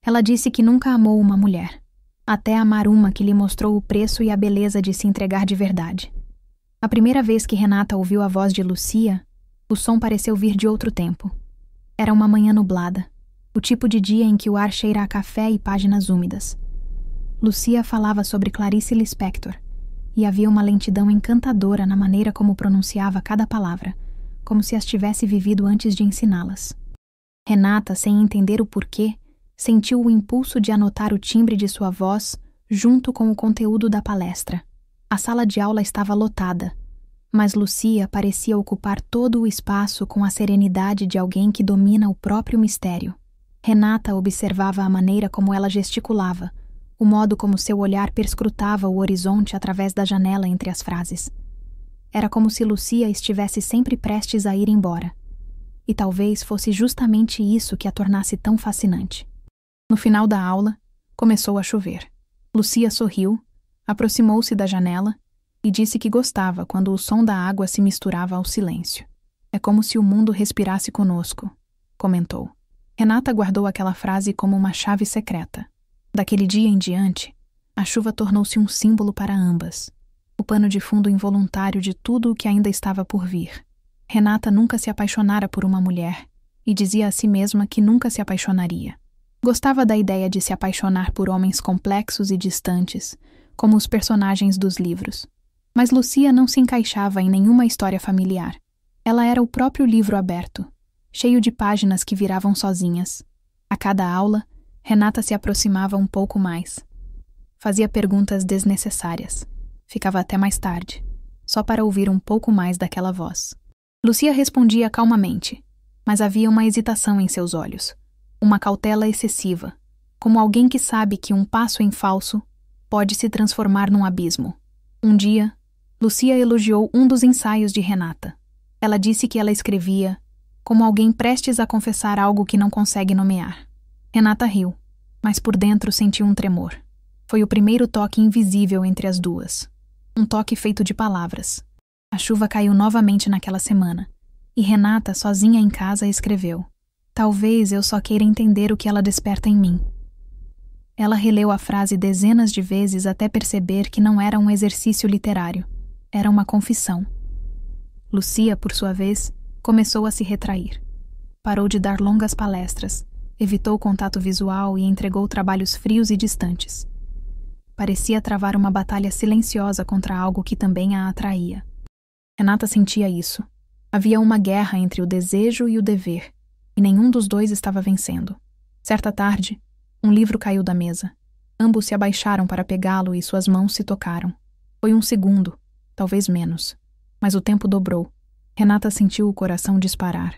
Ela disse que nunca amou uma mulher, até amar uma que lhe mostrou o preço e a beleza de se entregar de verdade. A primeira vez que Renata ouviu a voz de Lucia, o som pareceu vir de outro tempo. Era uma manhã nublada, o tipo de dia em que o ar cheira a café e páginas úmidas. Lucia falava sobre Clarice Lispector, e havia uma lentidão encantadora na maneira como pronunciava cada palavra, como se as tivesse vivido antes de ensiná-las. Renata, sem entender o porquê, sentiu o impulso de anotar o timbre de sua voz junto com o conteúdo da palestra. A sala de aula estava lotada, mas Lucia parecia ocupar todo o espaço com a serenidade de alguém que domina o próprio mistério. Renata observava a maneira como ela gesticulava, o modo como seu olhar perscrutava o horizonte através da janela entre as frases. Era como se Lucia estivesse sempre prestes a ir embora. E talvez fosse justamente isso que a tornasse tão fascinante. No final da aula, começou a chover. Lucia sorriu, aproximou-se da janela e disse que gostava quando o som da água se misturava ao silêncio. É como se o mundo respirasse conosco, comentou. Renata guardou aquela frase como uma chave secreta. Daquele dia em diante, a chuva tornou-se um símbolo para ambas, o pano de fundo involuntário de tudo o que ainda estava por vir. Renata nunca se apaixonara por uma mulher e dizia a si mesma que nunca se apaixonaria. Gostava da ideia de se apaixonar por homens complexos e distantes, como os personagens dos livros. Mas Lucia não se encaixava em nenhuma história familiar. Ela era o próprio livro aberto, cheio de páginas que viravam sozinhas. A cada aula, Renata se aproximava um pouco mais. Fazia perguntas desnecessárias. Ficava até mais tarde, só para ouvir um pouco mais daquela voz. Lucia respondia calmamente, mas havia uma hesitação em seus olhos, uma cautela excessiva, como alguém que sabe que um passo em falso pode se transformar num abismo. Um dia, Lucia elogiou um dos ensaios de Renata. Ela disse que ela escrevia como alguém prestes a confessar algo que não consegue nomear. Renata riu, mas por dentro sentiu um tremor. Foi o primeiro toque invisível entre as duas. Um toque feito de palavras. A chuva caiu novamente naquela semana, e Renata, sozinha em casa, escreveu: "Talvez eu só queira entender o que ela desperta em mim." Ela releu a frase dezenas de vezes até perceber que não era um exercício literário, era uma confissão. Lucia, por sua vez, começou a se retrair. Parou de dar longas palestras, evitou o contato visual e entregou trabalhos frios e distantes. Parecia travar uma batalha silenciosa contra algo que também a atraía. Renata sentia isso. Havia uma guerra entre o desejo e o dever, e nenhum dos dois estava vencendo. Certa tarde, um livro caiu da mesa. Ambos se abaixaram para pegá-lo e suas mãos se tocaram. Foi um segundo, talvez menos, mas o tempo dobrou. Renata sentiu o coração disparar,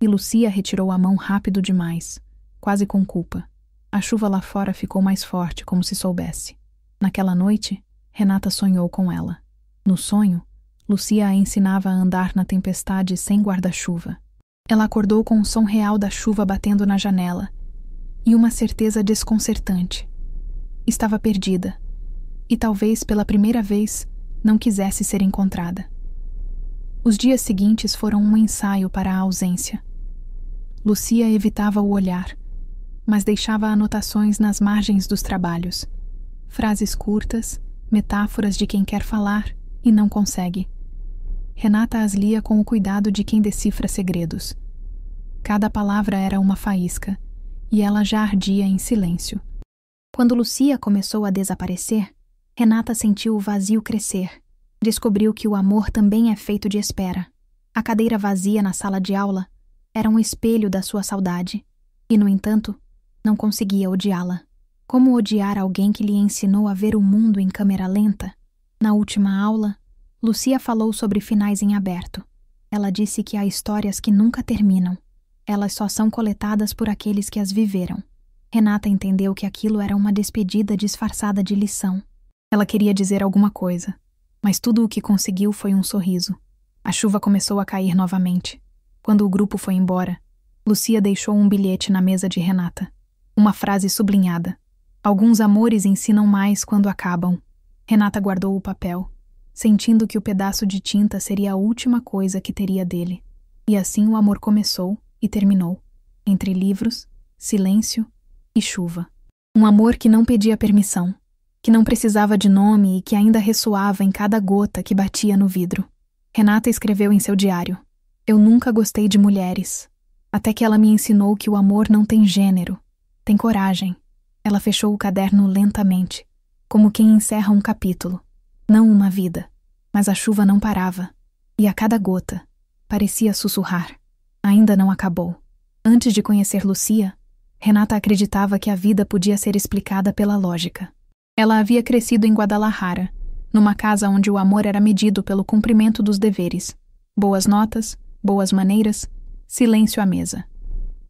e Lucia retirou a mão rápido demais, quase com culpa. A chuva lá fora ficou mais forte, como se soubesse. Naquela noite, Renata sonhou com ela. No sonho, Lucia a ensinava a andar na tempestade sem guarda-chuva. Ela acordou com o som real da chuva batendo na janela e uma certeza desconcertante. Estava perdida e talvez pela primeira vez não quisesse ser encontrada. Os dias seguintes foram um ensaio para a ausência. Lucia evitava o olhar, mas deixava anotações nas margens dos trabalhos. Frases curtas, metáforas de quem quer falar e não consegue. Renata as lia com o cuidado de quem decifra segredos. Cada palavra era uma faísca, e ela já ardia em silêncio. Quando Lucia começou a desaparecer, Renata sentiu o vazio crescer. Descobriu que o amor também é feito de espera. A cadeira vazia na sala de aula era um espelho da sua saudade, e, no entanto, não conseguia odiá-la. Como odiar alguém que lhe ensinou a ver o mundo em câmera lenta? Na última aula, Lucia falou sobre finais em aberto. Ela disse que há histórias que nunca terminam. Elas só são coletadas por aqueles que as viveram. Renata entendeu que aquilo era uma despedida disfarçada de lição. Ela queria dizer alguma coisa, mas tudo o que conseguiu foi um sorriso. A chuva começou a cair novamente. Quando o grupo foi embora, Lucia deixou um bilhete na mesa de Renata. Uma frase sublinhada. Alguns amores ensinam mais quando acabam. Renata guardou o papel, sentindo que o pedaço de tinta seria a última coisa que teria dele. E assim o amor começou e terminou, entre livros, silêncio e chuva. Um amor que não pedia permissão, que não precisava de nome e que ainda ressoava em cada gota que batia no vidro. Renata escreveu em seu diário: "Eu nunca gostei de mulheres, até que ela me ensinou que o amor não tem gênero, tem coragem." Ela fechou o caderno lentamente, como quem encerra um capítulo, não uma vida. Mas a chuva não parava, e a cada gota parecia sussurrar: ainda não acabou. Antes de conhecer Lucia, Renata acreditava que a vida podia ser explicada pela lógica. Ela havia crescido em Guadalajara, numa casa onde o amor era medido pelo cumprimento dos deveres: boas notas, boas maneiras, silêncio à mesa.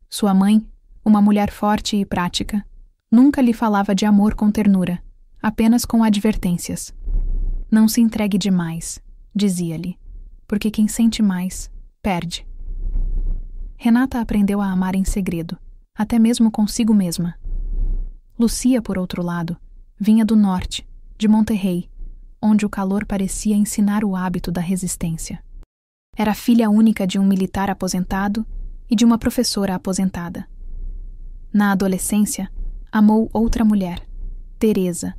Sua mãe, uma mulher forte e prática, nunca lhe falava de amor com ternura, apenas com advertências. "Não se entregue demais", dizia-lhe, "porque quem sente mais, perde." Renata aprendeu a amar em segredo, até mesmo consigo mesma. Lucia, por outro lado, vinha do norte, de Monterrey, onde o calor parecia ensinar o hábito da resistência. Era filha única de um militar aposentado e de uma professora aposentada. Na adolescência, amou outra mulher, Teresa,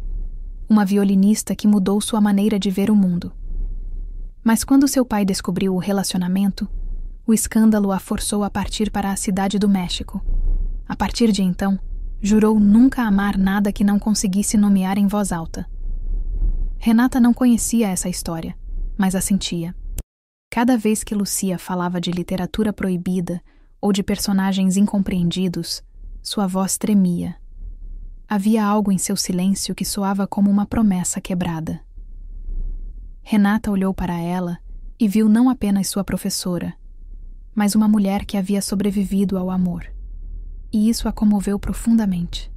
uma violinista que mudou sua maneira de ver o mundo. Mas quando seu pai descobriu o relacionamento, o escândalo a forçou a partir para a cidade do México. A partir de então, jurou nunca amar nada que não conseguisse nomear em voz alta. Renata não conhecia essa história, mas a sentia. Cada vez que Lucia falava de literatura proibida ou de personagens incompreendidos, sua voz tremia. Havia algo em seu silêncio que soava como uma promessa quebrada. Renata olhou para ela e viu não apenas sua professora, mas uma mulher que havia sobrevivido ao amor. E isso a comoveu profundamente.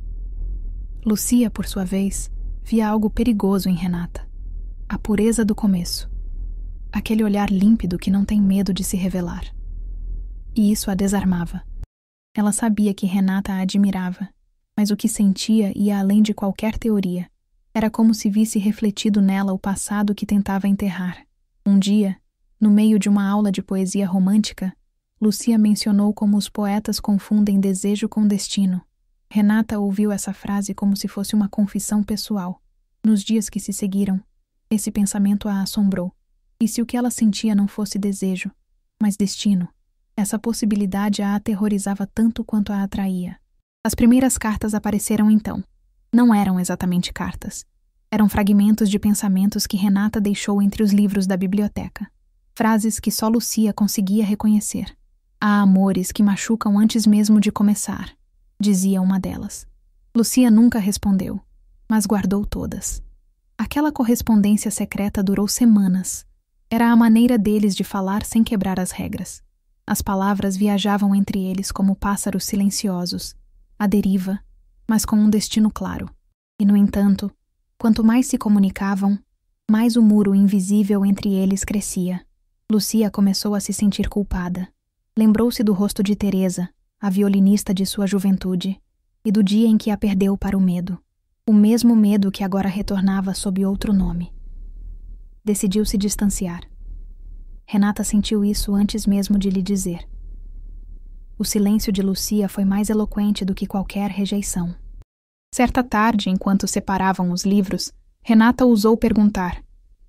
Lucia, por sua vez, via algo perigoso em Renata: a pureza do começo. Aquele olhar límpido que não tem medo de se revelar. E isso a desarmava. Ela sabia que Renata a admirava, mas o que sentia ia além de qualquer teoria. Era como se visse refletido nela o passado que tentava enterrar. Um dia, no meio de uma aula de poesia romântica, Lucia mencionou como os poetas confundem desejo com destino. Renata ouviu essa frase como se fosse uma confissão pessoal. Nos dias que se seguiram, esse pensamento a assombrou. E se o que ela sentia não fosse desejo, mas destino? Essa possibilidade a aterrorizava tanto quanto a atraía. As primeiras cartas apareceram então. Não eram exatamente cartas. Eram fragmentos de pensamentos que Renata deixou entre os livros da biblioteca. Frases que só Lucia conseguia reconhecer. "Há amores que machucam antes mesmo de começar", dizia uma delas. Lucia nunca respondeu, mas guardou todas. Aquela correspondência secreta durou semanas. Era a maneira deles de falar sem quebrar as regras. As palavras viajavam entre eles como pássaros silenciosos, à deriva, mas com um destino claro. E, no entanto, quanto mais se comunicavam, mais o muro invisível entre eles crescia. Lucia começou a se sentir culpada. Lembrou-se do rosto de Teresa, a violinista de sua juventude, e do dia em que a perdeu para o medo. O mesmo medo que agora retornava sob outro nome. Decidiu se distanciar. Renata sentiu isso antes mesmo de lhe dizer. O silêncio de Lucia foi mais eloquente do que qualquer rejeição. Certa tarde, enquanto separavam os livros, Renata ousou perguntar: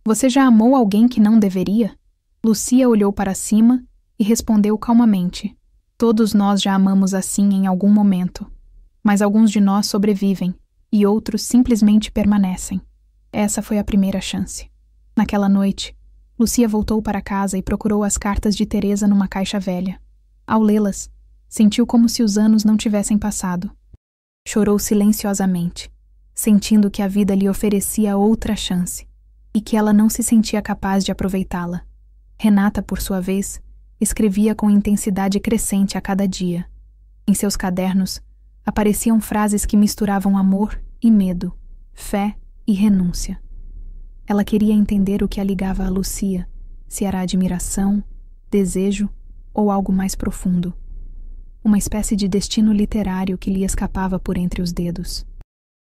"Você já amou alguém que não deveria?" Lucia olhou para cima e respondeu calmamente: "Todos nós já amamos assim em algum momento, mas alguns de nós sobrevivem e outros simplesmente permanecem. Essa foi a primeira chance." Naquela noite, Lucia voltou para casa e procurou as cartas de Teresa numa caixa velha. Ao lê-las, sentiu como se os anos não tivessem passado. Chorou silenciosamente, sentindo que a vida lhe oferecia outra chance e que ela não se sentia capaz de aproveitá-la. Renata, por sua vez, escrevia com intensidade crescente a cada dia. Em seus cadernos, apareciam frases que misturavam amor e medo, fé e renúncia. Ela queria entender o que a ligava a Lucia, se era admiração, desejo ou algo mais profundo. Uma espécie de destino literário que lhe escapava por entre os dedos.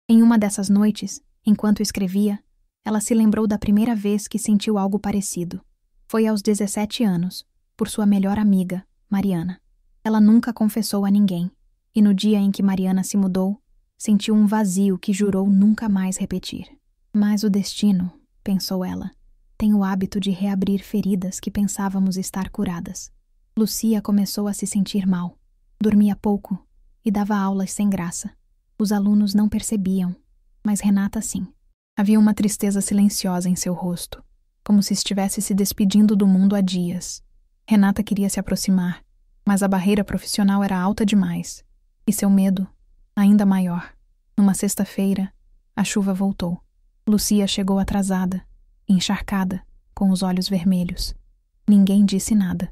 Em uma dessas noites, enquanto escrevia, ela se lembrou da primeira vez que sentiu algo parecido. Foi aos 17 anos, por sua melhor amiga, Mariana. Ela nunca confessou a ninguém, e no dia em que Mariana se mudou, Sentiu um vazio que jurou nunca mais repetir. Mas o destino, pensou ela, tem o hábito de reabrir feridas que pensávamos estar curadas. Lucia começou a se sentir mal. Dormia pouco e dava aulas sem graça. Os alunos não percebiam, mas Renata sim. Havia uma tristeza silenciosa em seu rosto, como se estivesse se despedindo do mundo há dias. Renata queria se aproximar, mas a barreira profissional era alta demais, e seu medo, ainda maior. Numa sexta-feira, a chuva voltou. Lucia chegou atrasada, encharcada, com os olhos vermelhos. Ninguém disse nada.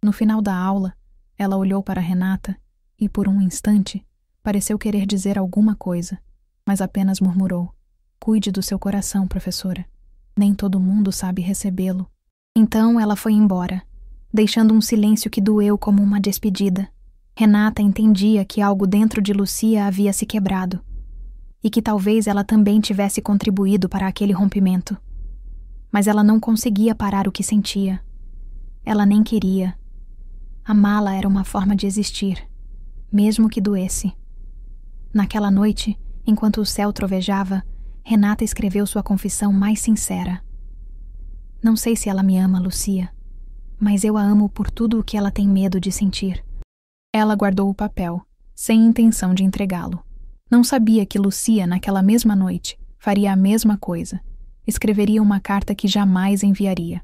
No final da aula, ela olhou para Renata e, por um instante, pareceu querer dizer alguma coisa, mas apenas murmurou: "Cuide do seu coração, professora. Nem todo mundo sabe recebê-lo." Então ela foi embora, deixando um silêncio que doeu como uma despedida. Renata entendia que algo dentro de Lucia havia se quebrado, e que talvez ela também tivesse contribuído para aquele rompimento. Mas ela não conseguia parar o que sentia. Ela nem queria. Amá-la era uma forma de existir, mesmo que doesse. Naquela noite, enquanto o céu trovejava, Renata escreveu sua confissão mais sincera. "Não sei se ela me ama, Lucia, mas eu a amo por tudo o que ela tem medo de sentir." Ela guardou o papel, sem intenção de entregá-lo. Não sabia que Lucia, naquela mesma noite, faria a mesma coisa. Escreveria uma carta que jamais enviaria.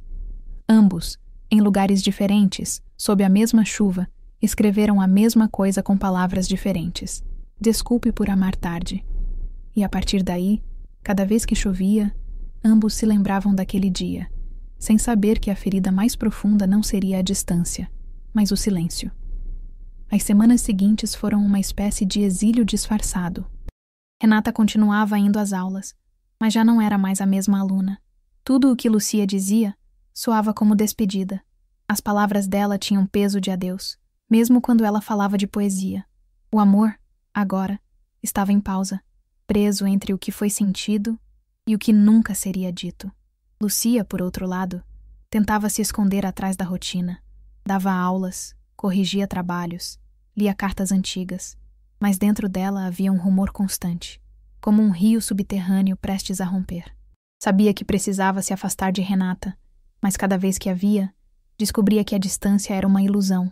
Ambos, em lugares diferentes, sob a mesma chuva, escreveram a mesma coisa com palavras diferentes. "Desculpe por amar tarde." E a partir daí, cada vez que chovia, ambos se lembravam daquele dia, sem saber que a ferida mais profunda não seria a distância, mas o silêncio. As semanas seguintes foram uma espécie de exílio disfarçado. Renata continuava indo às aulas, mas já não era mais a mesma aluna. Tudo o que Lucia dizia soava como despedida. As palavras dela tinham peso de adeus, mesmo quando ela falava de poesia. O amor, agora, estava em pausa, preso entre o que foi sentido e o que nunca seria dito. Lucia, por outro lado, tentava se esconder atrás da rotina. Dava aulas, corrigia trabalhos, lia cartas antigas, mas dentro dela havia um rumor constante, como um rio subterrâneo prestes a romper. Sabia que precisava se afastar de Renata, mas cada vez que a via, descobria que a distância era uma ilusão.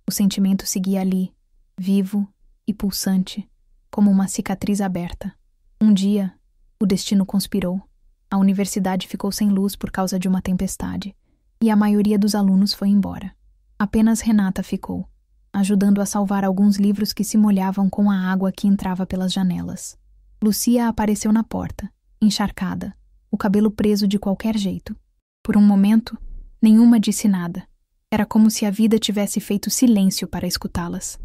O sentimento seguia ali, vivo e pulsante, como uma cicatriz aberta. Um dia, o destino conspirou. A universidade ficou sem luz por causa de uma tempestade, e a maioria dos alunos foi embora. Apenas Renata ficou, ajudando a salvar alguns livros que se molhavam com a água que entrava pelas janelas. Lucia apareceu na porta, encharcada, o cabelo preso de qualquer jeito. Por um momento, nenhuma disse nada. Era como se a vida tivesse feito silêncio para escutá-las.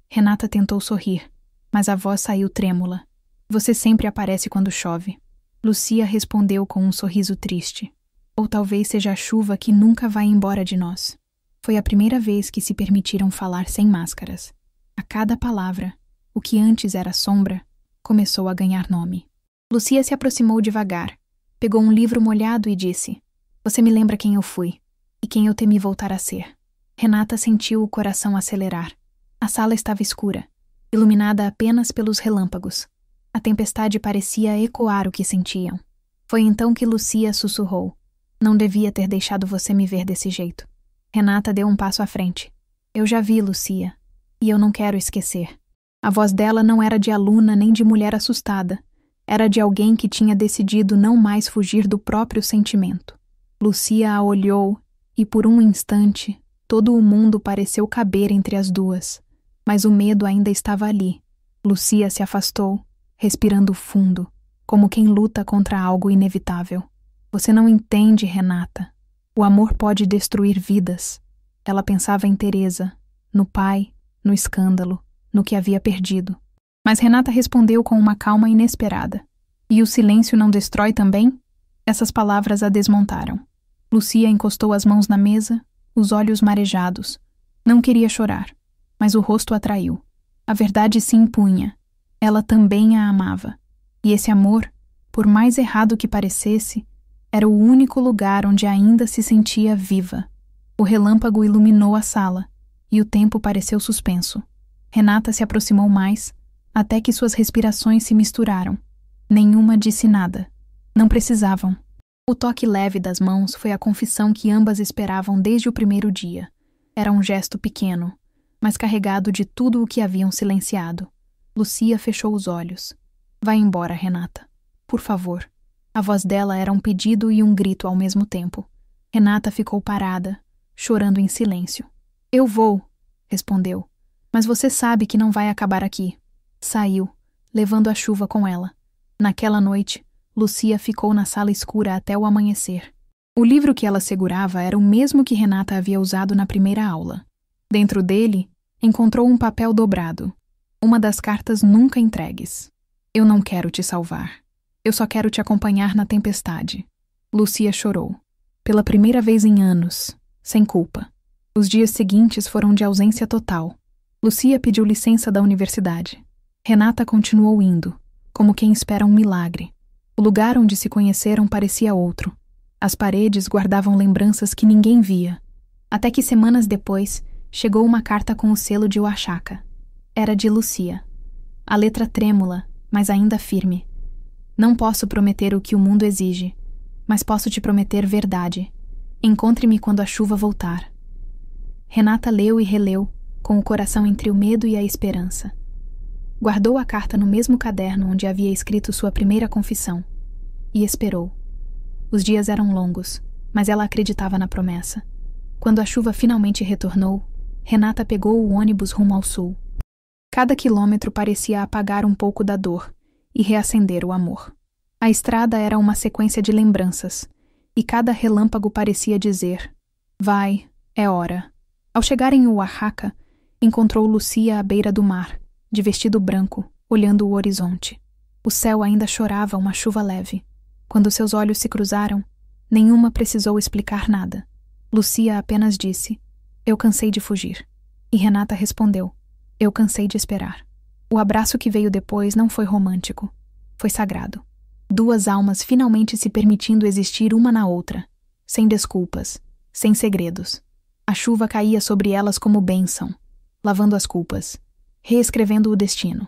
Renata tentou sorrir, mas a voz saiu trêmula. "Você sempre aparece quando chove." Lucia respondeu com um sorriso triste. "Ou talvez seja a chuva que nunca vai embora de nós." Foi a primeira vez que se permitiram falar sem máscaras. A cada palavra, o que antes era sombra, começou a ganhar nome. Lucia se aproximou devagar, pegou um livro molhado e disse: "Você me lembra quem eu fui, e quem eu temi voltar a ser." Renata sentiu o coração acelerar. A sala estava escura, iluminada apenas pelos relâmpagos. A tempestade parecia ecoar o que sentiam. Foi então que Lucia sussurrou: "Não devia ter deixado você me ver desse jeito." Renata deu um passo à frente. "Eu já vi, Lucia, e eu não quero esquecer." A voz dela não era de aluna nem de mulher assustada. Era de alguém que tinha decidido não mais fugir do próprio sentimento. Lucia a olhou e, por um instante, todo o mundo pareceu caber entre as duas. Mas o medo ainda estava ali. Lucia se afastou, respirando fundo, como quem luta contra algo inevitável. "Você não entende, Renata. O amor pode destruir vidas." Ela pensava em Teresa, no pai, no escândalo, no que havia perdido. Mas Renata respondeu com uma calma inesperada. "E o silêncio não destrói também?" Essas palavras a desmontaram. Lucia encostou as mãos na mesa, os olhos marejados. Não queria chorar, mas o rosto atraiu. A verdade se impunha. Ela também a amava. E esse amor, por mais errado que parecesse, era o único lugar onde ainda se sentia viva. O relâmpago iluminou a sala, e o tempo pareceu suspenso. Renata se aproximou mais, até que suas respirações se misturaram. Nenhuma disse nada. Não precisavam. O toque leve das mãos foi a confissão que ambas esperavam desde o primeiro dia. Era um gesto pequeno, mas carregado de tudo o que haviam silenciado. Lucia fechou os olhos. Vai embora, Renata. Por favor. A voz dela era um pedido e um grito ao mesmo tempo. Renata ficou parada, chorando em silêncio. Eu vou, respondeu. Mas você sabe que não vai acabar aqui. Saiu, levando a chuva com ela. Naquela noite, Lucia ficou na sala escura até o amanhecer. O livro que ela segurava era o mesmo que Renata havia usado na primeira aula. Dentro dele, encontrou um papel dobrado. Uma das cartas nunca entregues. Eu não quero te salvar. Eu só quero te acompanhar na tempestade. Lucia chorou. Pela primeira vez em anos, sem culpa. Os dias seguintes foram de ausência total. Lucia pediu licença da universidade. Renata continuou indo, como quem espera um milagre. O lugar onde se conheceram parecia outro. As paredes guardavam lembranças que ninguém via. Até que semanas depois, chegou uma carta com o selo de Oaxaca. Era de Lucia. A letra trêmula, mas ainda firme. Não posso prometer o que o mundo exige, mas posso te prometer verdade. Encontre-me quando a chuva voltar. Renata leu e releu, com o coração entre o medo e a esperança. Guardou a carta no mesmo caderno onde havia escrito sua primeira confissão. E esperou. Os dias eram longos, mas ela acreditava na promessa. Quando a chuva finalmente retornou, Renata pegou o ônibus rumo ao sul. Cada quilômetro parecia apagar um pouco da dor e reacender o amor. A estrada era uma sequência de lembranças, e cada relâmpago parecia dizer: vai, é hora. Ao chegar em Oaxaca, encontrou Lucia à beira do mar, de vestido branco, olhando o horizonte. O céu ainda chorava uma chuva leve. Quando seus olhos se cruzaram, nenhuma precisou explicar nada. Lucia apenas disse: eu cansei de fugir. E Renata respondeu: eu cansei de esperar. O abraço que veio depois não foi romântico. Foi sagrado. Duas almas finalmente se permitindo existir uma na outra, sem desculpas, sem segredos. A chuva caía sobre elas como bênção, lavando as culpas, reescrevendo o destino.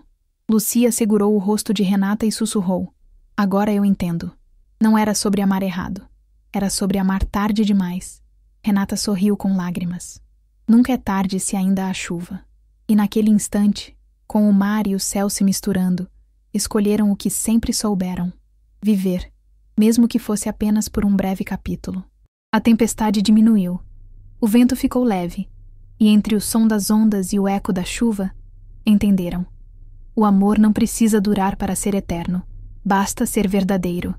Lucia segurou o rosto de Renata e sussurrou: agora eu entendo. Não era sobre amar errado. Era sobre amar tarde demais. Renata sorriu com lágrimas. Nunca é tarde se ainda há chuva. E naquele instante, com o mar e o céu se misturando, escolheram o que sempre souberam: viver, mesmo que fosse apenas por um breve capítulo. A tempestade diminuiu. O vento ficou leve, e entre o som das ondas e o eco da chuva, entenderam. O amor não precisa durar para ser eterno. Basta ser verdadeiro.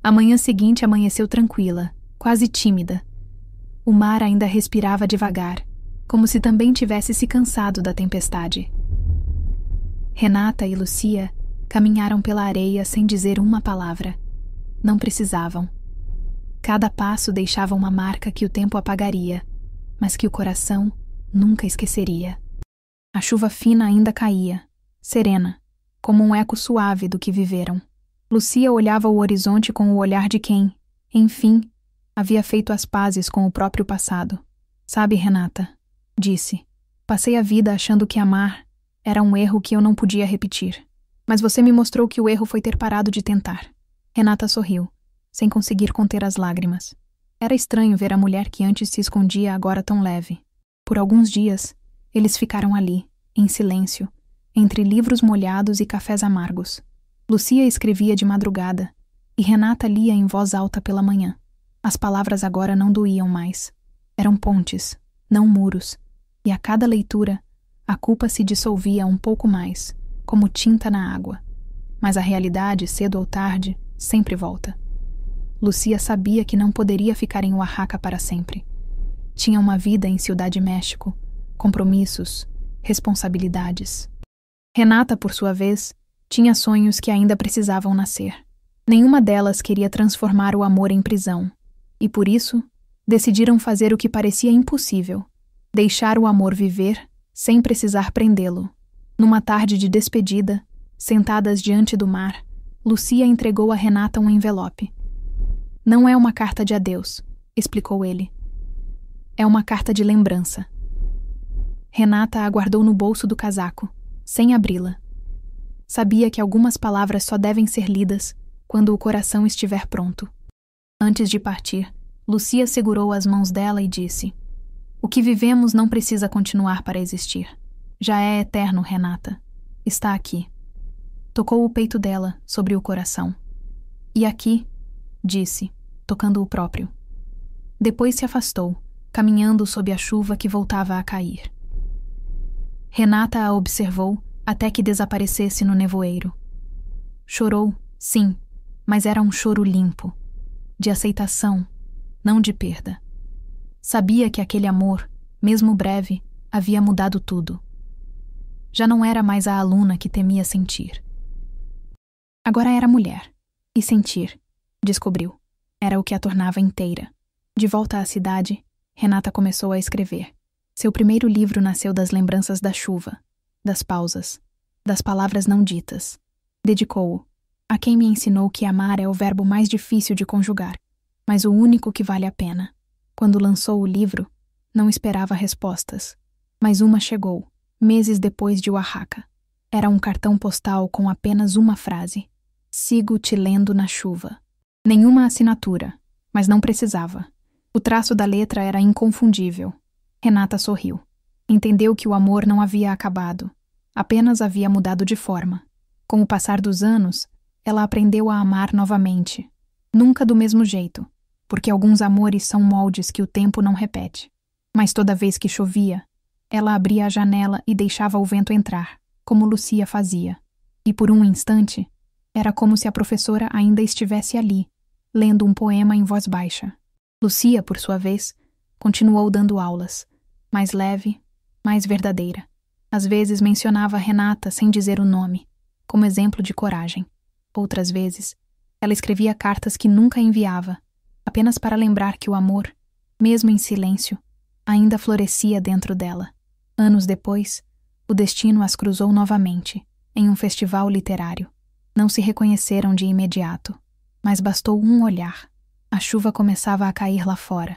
A manhã seguinte amanheceu tranquila, quase tímida. O mar ainda respirava devagar, como se também tivesse se cansado da tempestade. Renata e Lucia caminharam pela areia sem dizer uma palavra. Não precisavam. Cada passo deixava uma marca que o tempo apagaria, mas que o coração nunca esqueceria. A chuva fina ainda caía, serena, como um eco suave do que viveram. Lucia olhava o horizonte com o olhar de quem, enfim, havia feito as pazes com o próprio passado. Sabe, Renata, disse, passei a vida achando que amar era um erro que eu não podia repetir. Mas você me mostrou que o erro foi ter parado de tentar. Renata sorriu, sem conseguir conter as lágrimas. Era estranho ver a mulher que antes se escondia agora tão leve. Por alguns dias, eles ficaram ali, em silêncio, entre livros molhados e cafés amargos. Lucia escrevia de madrugada, e Renata lia em voz alta pela manhã. As palavras agora não doíam mais. Eram pontes, não muros, e a cada leitura, a culpa se dissolvia um pouco mais, como tinta na água. Mas a realidade, cedo ou tarde, sempre volta. Lucia sabia que não poderia ficar em Oaxaca para sempre. Tinha uma vida em Ciudad de México, compromissos, responsabilidades. Renata, por sua vez, tinha sonhos que ainda precisavam nascer. Nenhuma delas queria transformar o amor em prisão, e por isso, decidiram fazer o que parecia impossível: deixar o amor viver sem precisar prendê-lo. Numa tarde de despedida, sentadas diante do mar, Lucia entregou a Renata um envelope. Não é uma carta de adeus, explicou ele. É uma carta de lembrança. Renata a guardou no bolso do casaco, sem abri-la. Sabia que algumas palavras só devem ser lidas quando o coração estiver pronto. Antes de partir, Lucia segurou as mãos dela e disse: "O que vivemos não precisa continuar para existir. Já é eterno, Renata. Está aqui." Tocou o peito dela, sobre o coração. "E aqui?" disse, tocando o próprio. Depois se afastou, caminhando sob a chuva que voltava a cair. Renata a observou até que desaparecesse no nevoeiro. Chorou, sim, mas era um choro limpo, de aceitação, não de perda. Sabia que aquele amor, mesmo breve, havia mudado tudo. Já não era mais a aluna que temia sentir. Agora era mulher, e sentir, descobriu, era o que a tornava inteira. De volta à cidade, Renata começou a escrever. Seu primeiro livro nasceu das lembranças da chuva, das pausas, das palavras não ditas. Dedicou-o a quem me ensinou que amar é o verbo mais difícil de conjugar, mas o único que vale a pena. Quando lançou o livro, não esperava respostas, mas uma chegou, meses depois de Oaxaca. Era um cartão postal com apenas uma frase: "Sigo te lendo na chuva." Nenhuma assinatura, mas não precisava. O traço da letra era inconfundível. Renata sorriu. Entendeu que o amor não havia acabado, apenas havia mudado de forma. Com o passar dos anos, ela aprendeu a amar novamente. Nunca do mesmo jeito, porque alguns amores são moldes que o tempo não repete. Mas toda vez que chovia, ela abria a janela e deixava o vento entrar, como Lucia fazia. E por um instante, era como se a professora ainda estivesse ali, lendo um poema em voz baixa. Lucia, por sua vez, continuou dando aulas, mais leve, mais verdadeira. Às vezes mencionava Renata sem dizer o nome, como exemplo de coragem. Outras vezes, ela escrevia cartas que nunca enviava, apenas para lembrar que o amor, mesmo em silêncio, ainda florescia dentro dela. Anos depois, o destino as cruzou novamente, em um festival literário. Não se reconheceram de imediato, mas bastou um olhar. A chuva começava a cair lá fora.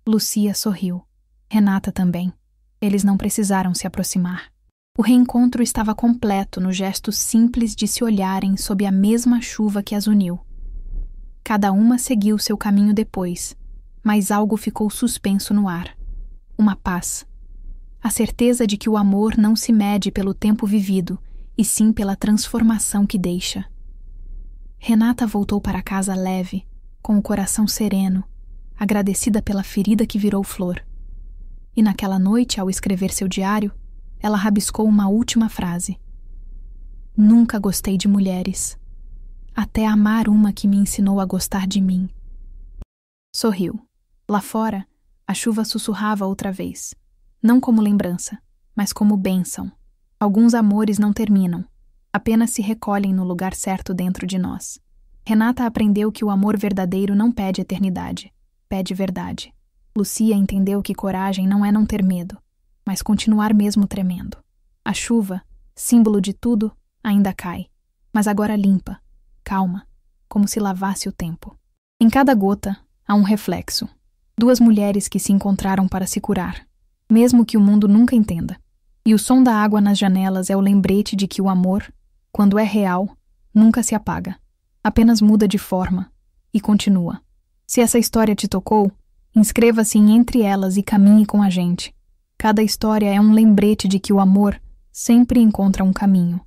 Lucia sorriu. Renata também. Eles não precisaram se aproximar. O reencontro estava completo no gesto simples de se olharem sob a mesma chuva que as uniu. Cada uma seguiu seu caminho depois, mas algo ficou suspenso no ar. Uma paz. A certeza de que o amor não se mede pelo tempo vivido, e sim pela transformação que deixa. Renata voltou para casa leve, com o coração sereno, agradecida pela ferida que virou flor. E naquela noite, ao escrever seu diário, ela rabiscou uma última frase: "Nunca gostei de mulheres, até amar uma que me ensinou a gostar de mim." Sorriu. Lá fora, a chuva sussurrava outra vez, não como lembrança, mas como bênção. Alguns amores não terminam, apenas se recolhem no lugar certo dentro de nós. Renata aprendeu que o amor verdadeiro não pede eternidade, pede verdade. Lucia entendeu que coragem não é não ter medo, mas continuar mesmo tremendo. A chuva, símbolo de tudo, ainda cai, mas agora limpa, calma, como se lavasse o tempo. Em cada gota há um reflexo. Duas mulheres que se encontraram para se curar, mesmo que o mundo nunca entenda. E o som da água nas janelas é o lembrete de que o amor, quando é real, nunca se apaga. Apenas muda de forma e continua. Se essa história te tocou, inscreva-se em Entre Elas e caminhe com a gente. Cada história é um lembrete de que o amor sempre encontra um caminho.